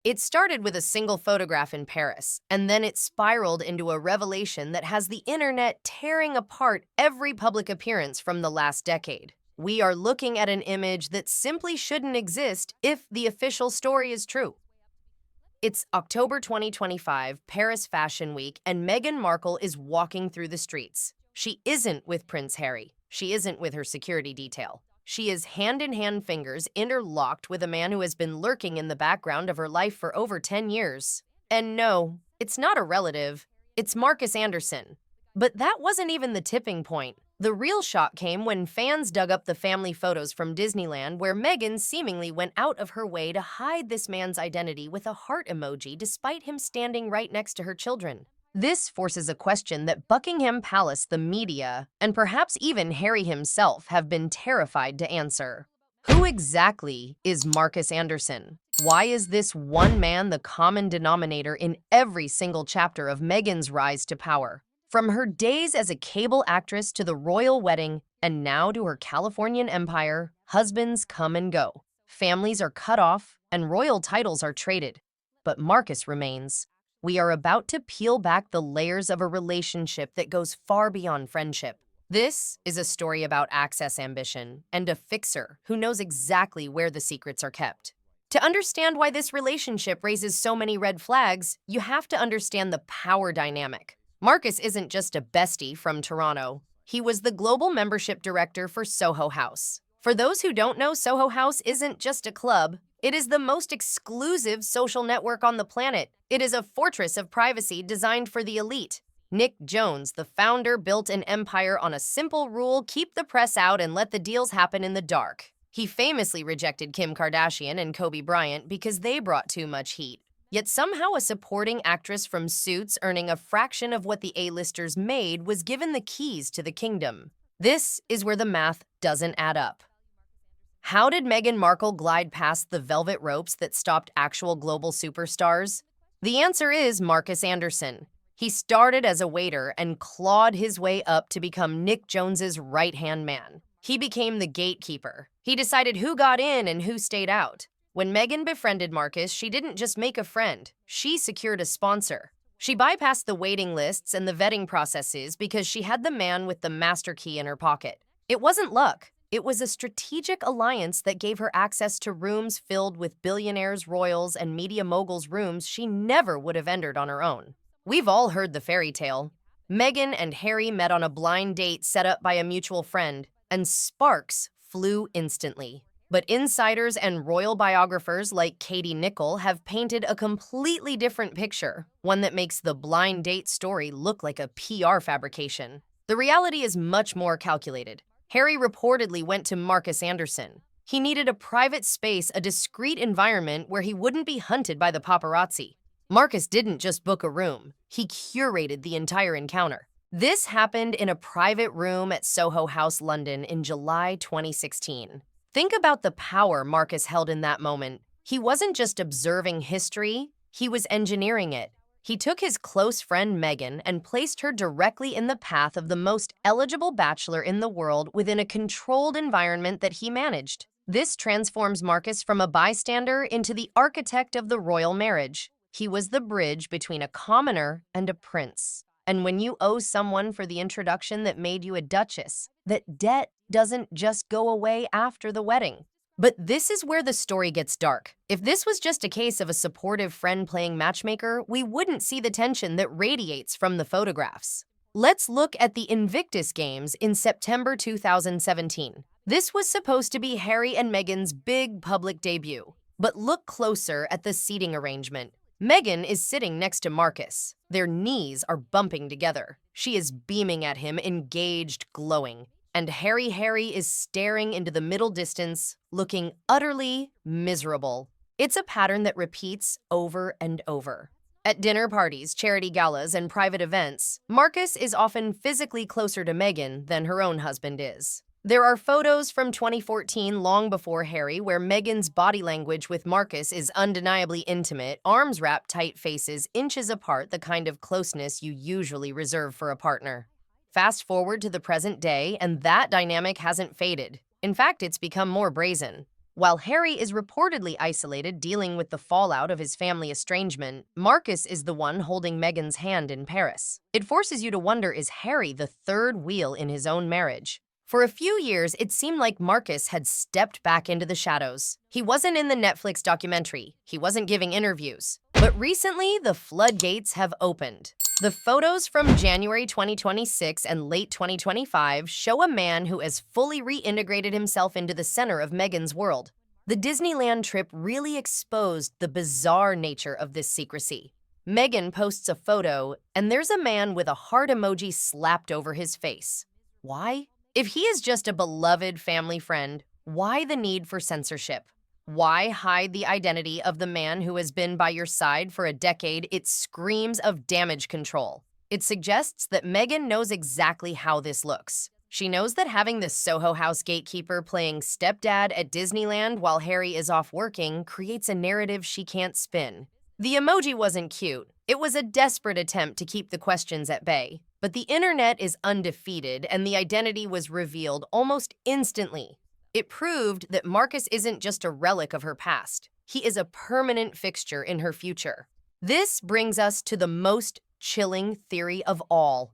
It started with a single photograph in Paris, and then it spiraled into a revelation that has the internet tearing apart every public appearance from the last decade. We are looking at an image that simply shouldn't exist if the official story is true. It's October 2025, Paris Fashion Week, and Meghan Markle is walking through the streets. She isn't with Prince Harry. She isn't with her security detail. She is hand-in-hand fingers interlocked with a man who has been lurking in the background of her life for over 10 years. And no, it's not a relative. It's Marcus Anderson. But that wasn't even the tipping point. The real shock came when fans dug up the family photos from Disneyland where Meghan seemingly went out of her way to hide this man's identity with a heart emoji despite him standing right next to her children. This forces a question that Buckingham Palace, the media, and perhaps even Harry himself have been terrified to answer. Who exactly is Marcus Anderson? Why is this one man the common denominator in every single chapter of Meghan's rise to power? From her days as a cable actress to the royal wedding, and now to her Californian empire, husbands come and go. Families are cut off, and royal titles are traded. But Marcus remains. We are about to peel back the layers of a relationship that goes far beyond friendship. This is a story about access ambition and a fixer who knows exactly where the secrets are kept. To understand why this relationship raises so many red flags, you have to understand the power dynamic. Marcus isn't just a bestie from Toronto. He was the global membership director for Soho House. For those who don't know, Soho House isn't just a club. It is the most exclusive social network on the planet. It is a fortress of privacy designed for the elite. Nick Jones, the founder, built an empire on a simple rule: keep the press out and let the deals happen in the dark. He famously rejected Kim Kardashian and Kobe Bryant because they brought too much heat. Yet somehow a supporting actress from Suits earning a fraction of what the A-listers made was given the keys to the kingdom. This is where the math doesn't add up. How did Meghan Markle glide past the velvet ropes that stopped actual global superstars? The answer is Marcus Anderson. He started as a waiter and clawed his way up to become Nick Jones's right-hand man. He became the gatekeeper. He decided who got in and who stayed out. When Meghan befriended Marcus, she didn't just make a friend, she secured a sponsor. She bypassed the waiting lists and the vetting processes because she had the man with the master key in her pocket. It wasn't luck. It was a strategic alliance that gave her access to rooms filled with billionaires, royals, and media moguls, rooms she never would have entered on her own. We've all heard the fairy tale. Meghan and Harry met on a blind date set up by a mutual friend, and sparks flew instantly. But insiders and royal biographers like Katie Nicholl have painted a completely different picture, one that makes the blind date story look like a PR fabrication. The reality is much more calculated. Harry reportedly went to Marcus Anderson. He needed a private space, a discreet environment where he wouldn't be hunted by the paparazzi. Marcus didn't just book a room, he curated the entire encounter. This happened in a private room at Soho House, London in July 2016. Think about the power Marcus held in that moment. He wasn't just observing history, he was engineering it. He took his close friend Meghan and placed her directly in the path of the most eligible bachelor in the world within a controlled environment that he managed. This transforms Marcus from a bystander into the architect of the royal marriage. He was the bridge between a commoner and a prince. And when you owe someone for the introduction that made you a duchess, that debt doesn't just go away after the wedding. But this is where the story gets dark. If this was just a case of a supportive friend playing matchmaker, we wouldn't see the tension that radiates from the photographs. Let's look at the Invictus Games in September 2017. This was supposed to be Harry and Meghan's big public debut. But look closer at the seating arrangement. Meghan is sitting next to Marcus. Their knees are bumping together. She is beaming at him, engaged, glowing. And Harry is staring into the middle distance, looking utterly miserable. It's a pattern that repeats over and over. At dinner parties, charity galas, and private events, Marcus is often physically closer to Meghan than her own husband is. There are photos from 2014, long before Harry, where Meghan's body language with Marcus is undeniably intimate, arms wrapped tight, faces inches apart, the kind of closeness you usually reserve for a partner. Fast forward to the present day, and that dynamic hasn't faded. In fact, it's become more brazen. While Harry is reportedly isolated dealing with the fallout of his family estrangement, Marcus is the one holding Meghan's hand in Paris. It forces you to wonder, is Harry the third wheel in his own marriage? For a few years, it seemed like Marcus had stepped back into the shadows. He wasn't in the Netflix documentary. He wasn't giving interviews. But recently, the floodgates have opened. The photos from January 2026 and late 2025 show a man who has fully reintegrated himself into the center of Meghan's world. The Disneyland trip really exposed the bizarre nature of this secrecy. Meghan posts a photo, and there's a man with a heart emoji slapped over his face. Why? If he is just a beloved family friend, why the need for censorship? Why hide the identity of the man who has been by your side for a decade? It screams of damage control. It suggests that Meghan knows exactly how this looks. She knows that having the Soho House gatekeeper playing stepdad at Disneyland while Harry is off working creates a narrative she can't spin. The emoji wasn't cute. It was a desperate attempt to keep the questions at bay. But the internet is undefeated, and the identity was revealed almost instantly. It proved that Marcus isn't just a relic of her past. He is a permanent fixture in her future. This brings us to the most chilling theory of all.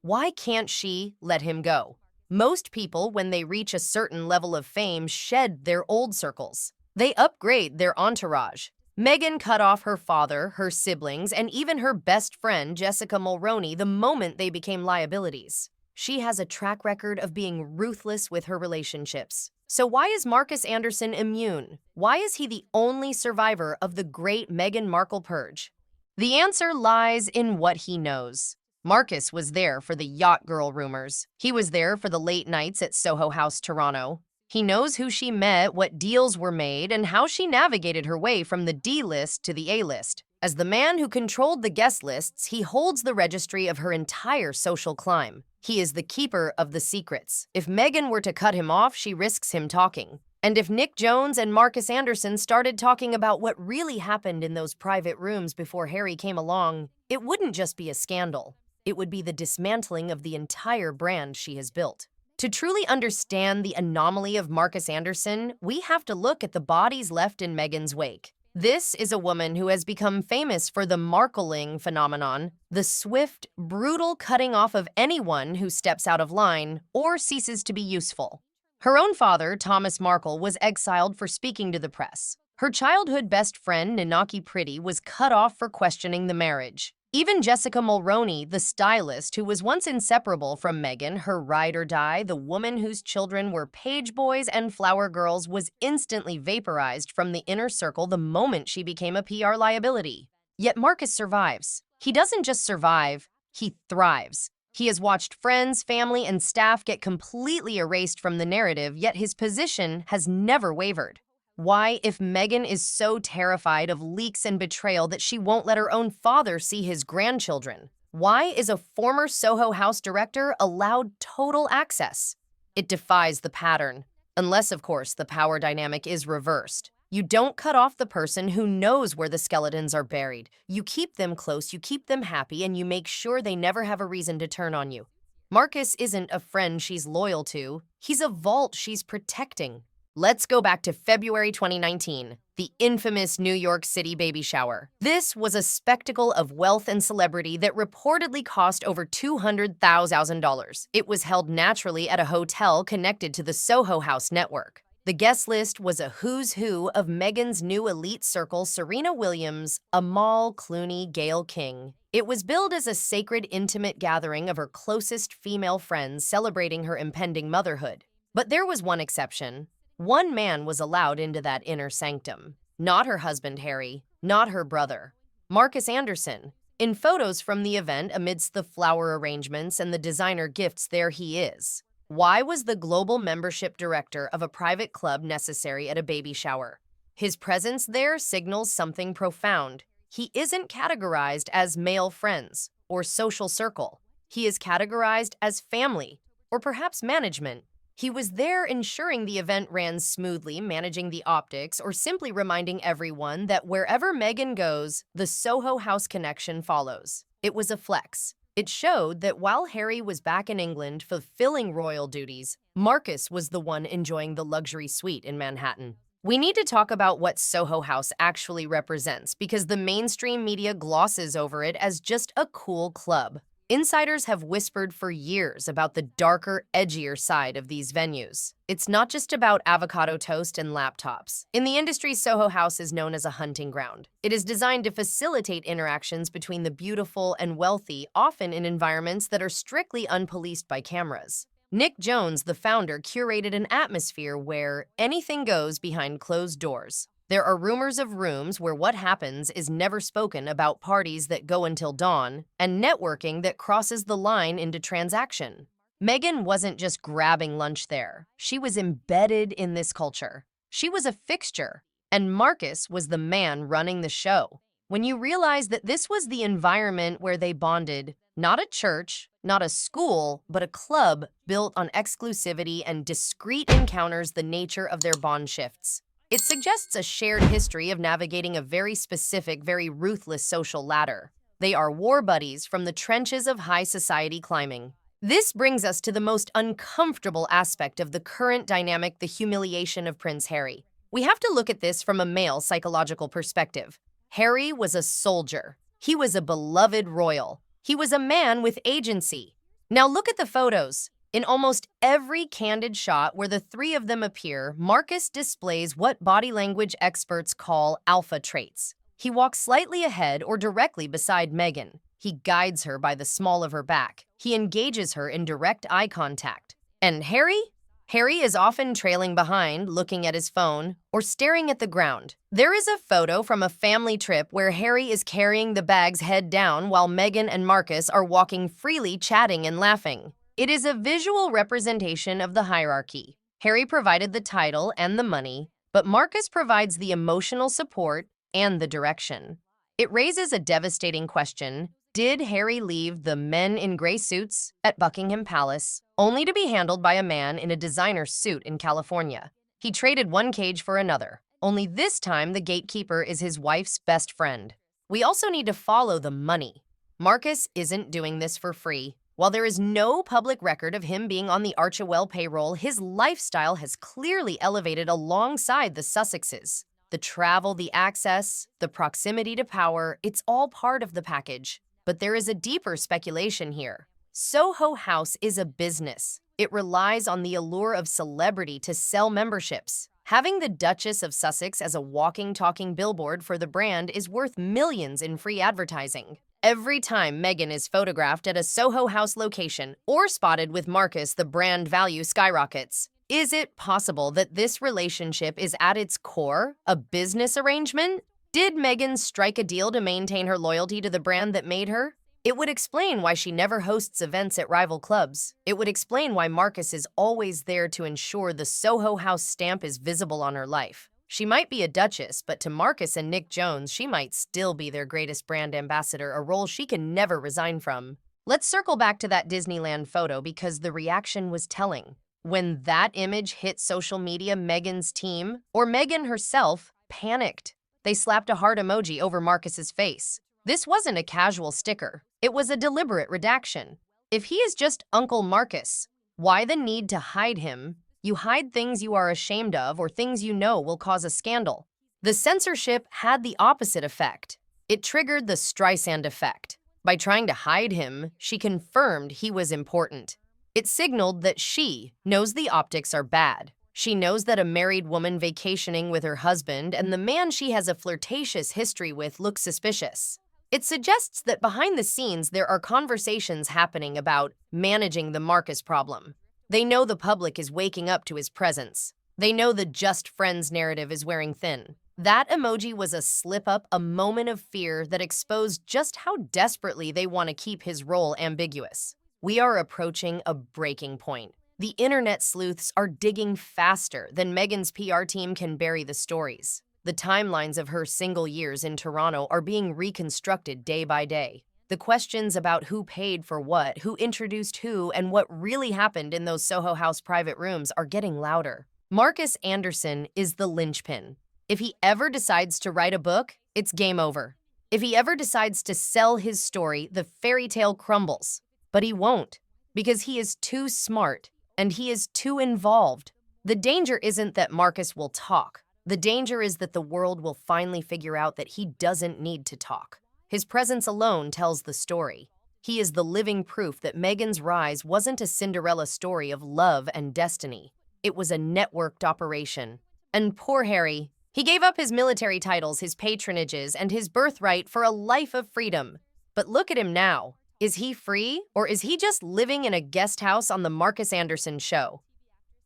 Why can't she let him go? Most people, when they reach a certain level of fame, shed their old circles. They upgrade their entourage. Meghan cut off her father, her siblings, and even her best friend, Jessica Mulroney, the moment they became liabilities. She has a track record of being ruthless with her relationships. So why is Marcus Anderson immune? Why is he the only survivor of the great Meghan Markle purge? The answer lies in what he knows. Marcus was there for the yacht girl rumors. He was there for the late nights at Soho House, Toronto. He knows who she met, what deals were made, and how she navigated her way from the D-list to the A-list. As the man who controlled the guest lists, he holds the registry of her entire social climb. He is the keeper of the secrets. If Meghan were to cut him off, she risks him talking. And if Nick Jones and Marcus Anderson started talking about what really happened in those private rooms before Harry came along, it wouldn't just be a scandal. It would be the dismantling of the entire brand she has built. To truly understand the anomaly of Marcus Anderson, we have to look at the bodies left in Meghan's wake. This is a woman who has become famous for the Markling phenomenon, the swift, brutal cutting off of anyone who steps out of line or ceases to be useful. Her own father, Thomas Markle, was exiled for speaking to the press. Her childhood best friend, Ninaki Pretty, was cut off for questioning the marriage. Even Jessica Mulroney, the stylist who was once inseparable from Meghan, her ride or die, the woman whose children were page boys and flower girls, was instantly vaporized from the inner circle the moment she became a PR liability. Yet Marcus survives. He doesn't just survive, he thrives. He has watched friends, family, and staff get completely erased from the narrative, yet his position has never wavered. Why, if Meghan is so terrified of leaks and betrayal that she won't let her own father see his grandchildren? Why is a former Soho House director allowed total access? It defies the pattern. Unless, of course, the power dynamic is reversed. You don't cut off the person who knows where the skeletons are buried. You keep them close, you keep them happy, and you make sure they never have a reason to turn on you. Marcus isn't a friend she's loyal to. He's a vault she's protecting. Let's go back to February 2019, the infamous New York City baby shower. This was a spectacle of wealth and celebrity that reportedly cost over $200,000. It was held naturally at a hotel connected to the Soho House network. The guest list was a who's who of Meghan's new elite circle: Serena Williams, Amal Clooney, Gayle King. It was billed as a sacred, intimate gathering of her closest female friends celebrating her impending motherhood. But there was one exception. One man was allowed into that inner sanctum. Not her husband, Harry, not her brother. Marcus Anderson. In photos from the event, amidst the flower arrangements and the designer gifts, there he is. Why was the global membership director of a private club necessary at a baby shower? His presence there signals something profound. He isn't categorized as male friends or social circle. He is categorized as family or perhaps management. He was there ensuring the event ran smoothly, managing the optics, or simply reminding everyone that wherever Meghan goes, the Soho House connection follows. It was a flex. It showed that while Harry was back in England fulfilling royal duties, Marcus was the one enjoying the luxury suite in Manhattan. We need to talk about what Soho House actually represents because the mainstream media glosses over it as just a cool club. Insiders have whispered for years about the darker, edgier side of these venues. It's not just about avocado toast and laptops. In the industry, Soho House is known as a hunting ground. It is designed to facilitate interactions between the beautiful and wealthy, often in environments that are strictly unpoliced by cameras. Nick Jones, the founder, curated an atmosphere where anything goes behind closed doors. There are rumors of rooms where what happens is never spoken about, parties that go until dawn, and networking that crosses the line into transaction. Meghan wasn't just grabbing lunch there. She was embedded in this culture. She was a fixture, and Marcus was the man running the show. When you realize that this was the environment where they bonded, not a church, not a school, but a club built on exclusivity and discreet encounters, the nature of their bond shifts. It suggests a shared history of navigating a very specific, very ruthless social ladder. They are war buddies from the trenches of high society climbing. This brings us to the most uncomfortable aspect of the current dynamic, the humiliation of Prince Harry. We have to look at this from a male psychological perspective. Harry was a soldier. He was a beloved royal. He was a man with agency. Now look at the photos. In almost every candid shot where the three of them appear, Marcus displays what body language experts call alpha traits. He walks slightly ahead or directly beside Meghan. He guides her by the small of her back. He engages her in direct eye contact. And Harry? Harry is often trailing behind, looking at his phone, or staring at the ground. There is a photo from a family trip where Harry is carrying the bags head down while Meghan and Marcus are walking freely, chatting and laughing. It is a visual representation of the hierarchy. Harry provided the title and the money, but Marcus provides the emotional support and the direction. It raises a devastating question. Did Harry leave the men in gray suits at Buckingham Palace only to be handled by a man in a designer suit in California? He traded one cage for another, only this time the gatekeeper is his wife's best friend. We also need to follow the money. Marcus isn't doing this for free. While there is no public record of him being on the Archewell payroll, his lifestyle has clearly elevated alongside the Sussexes. The travel, the access, the proximity to power, it's all part of the package. But there is a deeper speculation here. Soho House is a business. It relies on the allure of celebrity to sell memberships. Having the Duchess of Sussex as a walking, talking billboard for the brand is worth millions in free advertising. Every time Meghan is photographed at a Soho House location or spotted with Marcus, the brand value skyrockets. Is it possible that this relationship is at its core a business arrangement? Did Meghan strike a deal to maintain her loyalty to the brand that made her? It would explain why she never hosts events at rival clubs. It would explain why Marcus is always there to ensure the Soho House stamp is visible on her life. She might be a duchess, but to Marcus and Nick Jones, she might still be their greatest brand ambassador, a role she can never resign from. Let's circle back to that Disneyland photo because the reaction was telling. When that image hit social media, Meghan's team, or Meghan herself, panicked. They slapped a heart emoji over Marcus's face. This wasn't a casual sticker. It was a deliberate redaction. If he is just Uncle Marcus, why the need to hide him? You hide things you are ashamed of or things you know will cause a scandal. The censorship had the opposite effect. It triggered the Streisand effect. By trying to hide him, she confirmed he was important. It signaled that she knows the optics are bad. She knows that a married woman vacationing with her husband and the man she has a flirtatious history with looks suspicious. It suggests that behind the scenes there are conversations happening about managing the Marcus problem. They know the public is waking up to his presence. They know the just friends narrative is wearing thin. That emoji was a slip-up, a moment of fear that exposed just how desperately they want to keep his role ambiguous. We are approaching a breaking point. The internet sleuths are digging faster than Meghan's PR team can bury the stories. The timelines of her single years in Toronto are being reconstructed day by day. The questions about who paid for what, who introduced who, and what really happened in those Soho House private rooms are getting louder. Marcus Anderson is the linchpin. If he ever decides to write a book, it's game over. If he ever decides to sell his story, the fairy tale crumbles. But he won't, because he is too smart and he is too involved. The danger isn't that Marcus will talk. The danger is that the world will finally figure out that he doesn't need to talk. His presence alone tells the story. He is the living proof that Meghan's rise wasn't a Cinderella story of love and destiny. It was a networked operation. And poor Harry, he gave up his military titles, his patronages, and his birthright for a life of freedom. But look at him now. Is he free, or is he just living in a guest house on the Marcus Anderson show?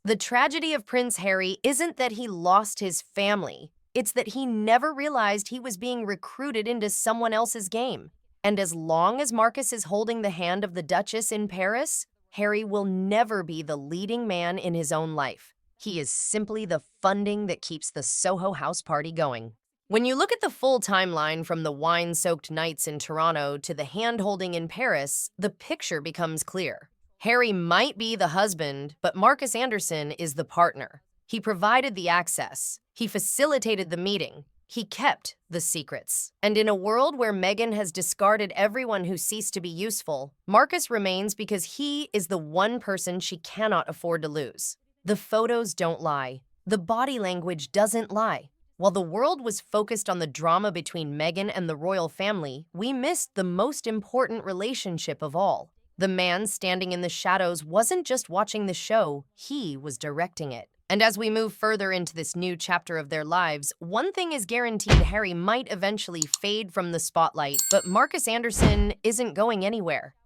The tragedy of Prince Harry isn't that he lost his family. It's that he never realized he was being recruited into someone else's game. And as long as Marcus is holding the hand of the Duchess in Paris, Harry will never be the leading man in his own life. He is simply the funding that keeps the Soho House party going. When you look at the full timeline from the wine-soaked nights in Toronto to the hand-holding in Paris, the picture becomes clear. Harry might be the husband, but Marcus Anderson is the partner. He provided the access. He facilitated the meeting. He kept the secrets. And in a world where Meghan has discarded everyone who ceased to be useful, Marcus remains because he is the one person she cannot afford to lose. The photos don't lie. The body language doesn't lie. While the world was focused on the drama between Meghan and the royal family, we missed the most important relationship of all. The man standing in the shadows wasn't just watching the show, he was directing it. And as we move further into this new chapter of their lives, one thing is guaranteed: Harry might eventually fade from the spotlight, but Marcus Anderson isn't going anywhere.